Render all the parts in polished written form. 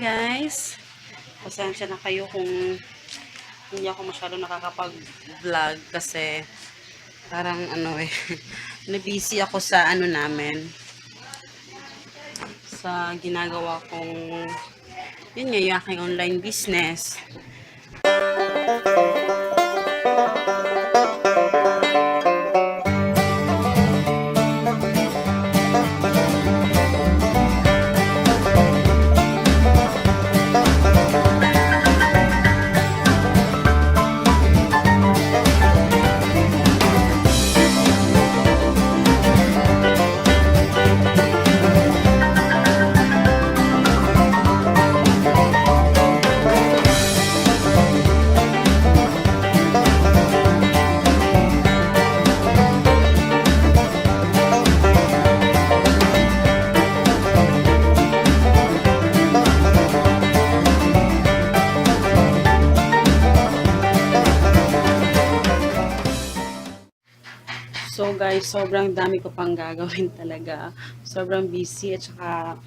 guys! Pasensya na kayo kung hindi ako masyado nakakapag-vlog kasi parang na-busy ako sa namin, sa ginagawa kong yun nga, yung aking online business. So guys, sobrang dami ko pang gagawin talaga. Sobrang busy at saka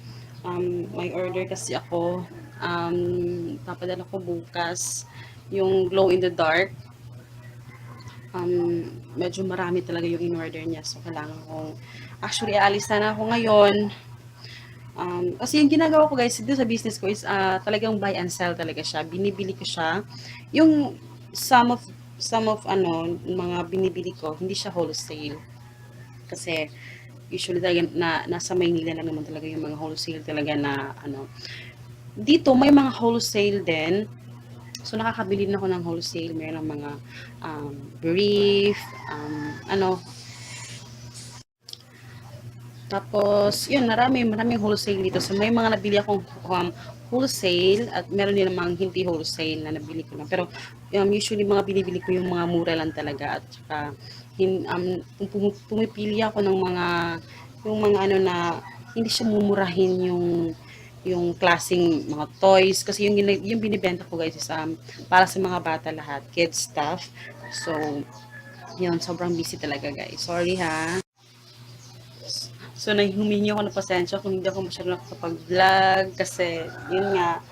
may order kasi ako. Papadala ko bukas yung glow in the dark. Medyo marami talaga yung in-order niya. So kailangan kong actually aalis na ako ngayon. Kasi yung ginagawa ko guys dito sa business ko is talagang buy and sell talaga siya. Binibili ko siya. Yung some of mga binibili ko, hindi siya wholesale. Kasi usually talaga nasa Maynila lang naman talaga yung mga wholesale talaga na Dito may mga wholesale din. So nakakabili na ako ng wholesale, mayroon ng mga brief, tapos, yun, maraming wholesale dito. So, may mga nabili akong wholesale at meron din namang hindi wholesale na nabili ko lang. Pero, usually, mga binibili ko yung mga mura lang talaga. At saka, pumipili ako ng yung mga na, hindi siya mumurahin yung klaseng mga toys. Kasi yung binibenta ko guys is para sa mga bata lahat. Kids stuff. So, yun, sobrang busy talaga guys. Sorry ha. So, humingi ako ng pasensya kung hindi ako masyadong nakakapag-vlog kasi, yun nga,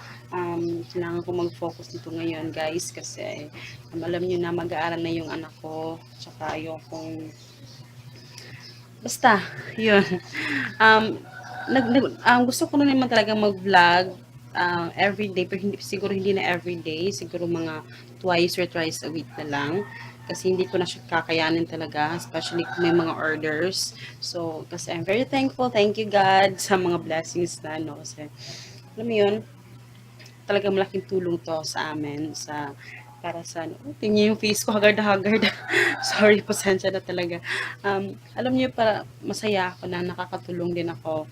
kailangan ko mag-focus dito ngayon, guys, kasi alam niyo na mag-aaral na yung anak ko, tsaka ayokong, basta, yun. Gusto ko na naman talaga mag-vlog everyday, pero siguro hindi na everyday, siguro mga twice or thrice a week na lang. Kasi hindi ko na siya kakayanin talaga, especially kung may mga orders. So, kasi I'm very thankful. Thank you God sa mga blessings na, kasi, alam mo yun, talagang malaking tulong to sa amin, para sa, tingnan yung face ko, haggard na haggard. Sorry, pasensya na talaga. Alam niyo, para masaya ako na nakakatulong din ako,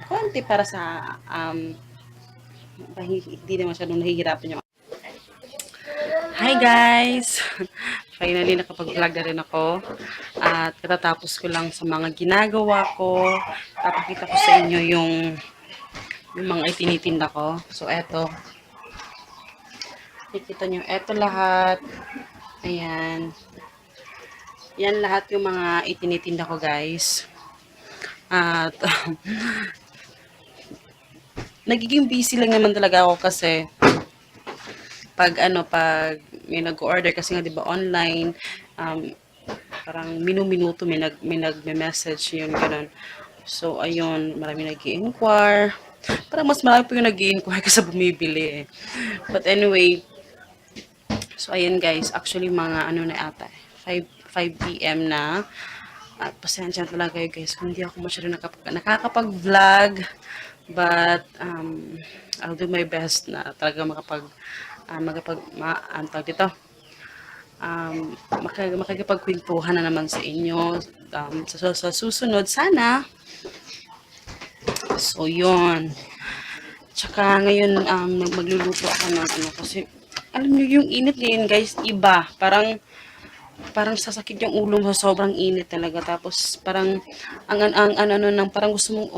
konti para sa, hindi na masyadong nahihirapan yung. Hi guys! Finally, nakapag-vlog na rin ako. At katatapos ko lang sa mga ginagawa ko. Papakita ko sa inyo yung mga itinitinda ko. So, eto. Nakikita nyo, eto lahat. Ayan. Yan lahat yung mga itinitinda ko guys. At nagiging busy lang naman talaga ako kasi pag may nag-order kasi nga 'di ba online, parang minuto may nagme-message yun ganun. So ayun, marami nag-i-inquire. Parang mas marami po yung nag-i-inquire kasi bumibili eh. But anyway, so ayun guys, actually mga na ata, 5 PM na. At pasensya talaga kayo guys kung hindi ako masyado nakakapag-vlog. But I'll do my best na talaga dito. Makikipagkwentuhan na naman sa inyo sa susunod sana. So yun. Tsaka ngayon magluluto ako ng kasi alam niyo yung init ngayon guys, iba. Parang sasakit yung ulo mo, sobrang init talaga. Tapos parang parang gusto mong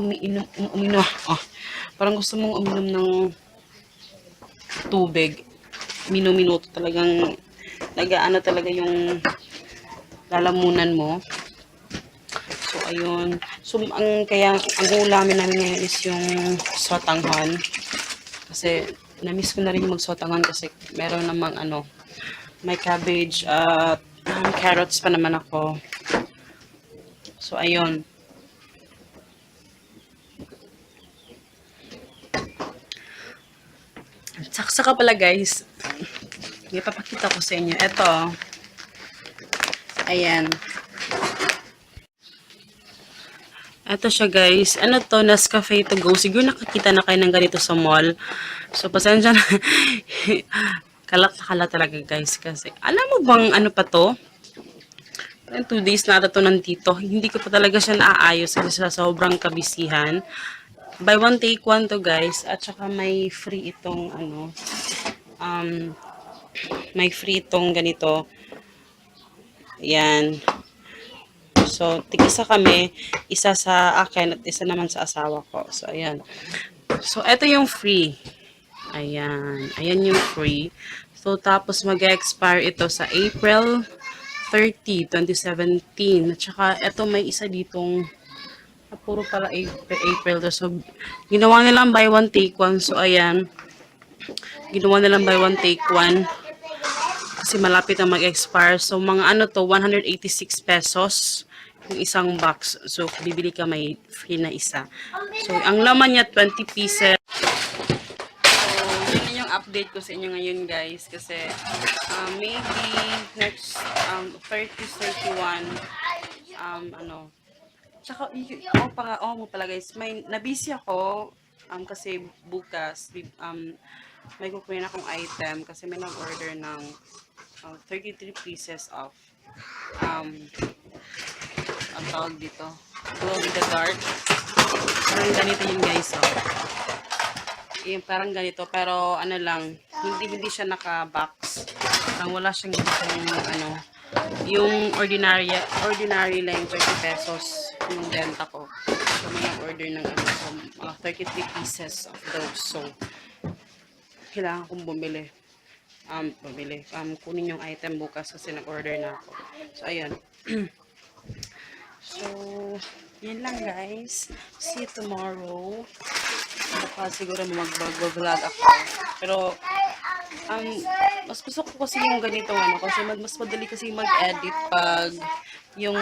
uminom. Parang gusto mong uminom ng tubig. Minuto talagang talaga yung lalamunan mo. So ayun. So ang ulamin namin ngayon is yung sotanghon. Kasi, na-miss ko na rin yung magsotangan kasi meron namang ano, may cabbage at carrots pa naman ako. So, ayun. Saka pala guys, ipapakita ko sa inyo. Ito. Ayan. Ito siya guys. Ano to? Nescafe to go. Siguro nakakita na kayo ng ganito sa mall. So, pasensya na. Kalat na kalat talaga guys. Kasi, alam mo bang ano pa to? 2 days na ito nandito. Hindi ko pa talaga siya naaayos kasi sa sobrang kabisihan. Buy one take one to guys. At saka may free itong ano. May free itong ganito. Yan. So, tig-isa kami, isa sa akin at isa naman sa asawa ko. So, ayan. So, ito yung free. Ayan. Ayan yung free. So, tapos mag-expire ito sa April 30, 2017. At saka, ito may isa ditong, puro pala April to. So, ginawa nilang buy one, take one. So, ayan. Ginawa nilang buy one, take one. Kasi malapit na mag-expire. So, mga ano to, 186 pesos yung isang box. So, bibili ka may free na isa. So, ang laman niya, 20 pieces. So, yun yung update ko sa inyo ngayon, guys. Kasi, maybe next 30, 31, ano, tsaka, mo pala, guys. Nabisi ako, kasi bukas, may kukunin akong item kasi may nag-order ng 33 pieces of ang tawag dito, glow in the dark. Parang ganito yun guys, oh. Yung parang ganito, pero ano lang, hindi siya naka-box. Parang wala siyang ano, yung ordinary lang 30 pesos yung benta ko. So, may order ng ano, so, 33 pieces of those. So, kailangan kong bumili. Kunin yung item bukas kasi nag-order na ako. So, ayun. So, yun lang guys. See you tomorrow. Baka siguro mag-vlog ako. Pero, mas gusto ko kasi yung ganito, ano, kasi mas madali kasi mag-edit pag yung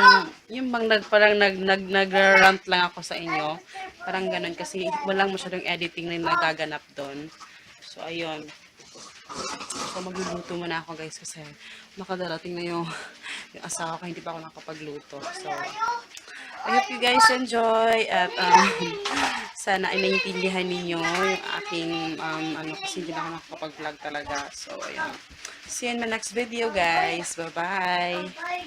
bang nag-rant lang ako sa inyo. Parang ganun kasi walang masyadong editing na nagaganap doon. So, ayun. So, magluluto muna ako guys kasi makadarating na yung asawa ko, hindi pa ako nakapagluto. So, I hope you guys enjoy at sana ay naiintindihan ninyo yung aking ano kasi hindi na ako nakapag-vlog talaga. So, ayun. See you in my next video guys. Bye-bye!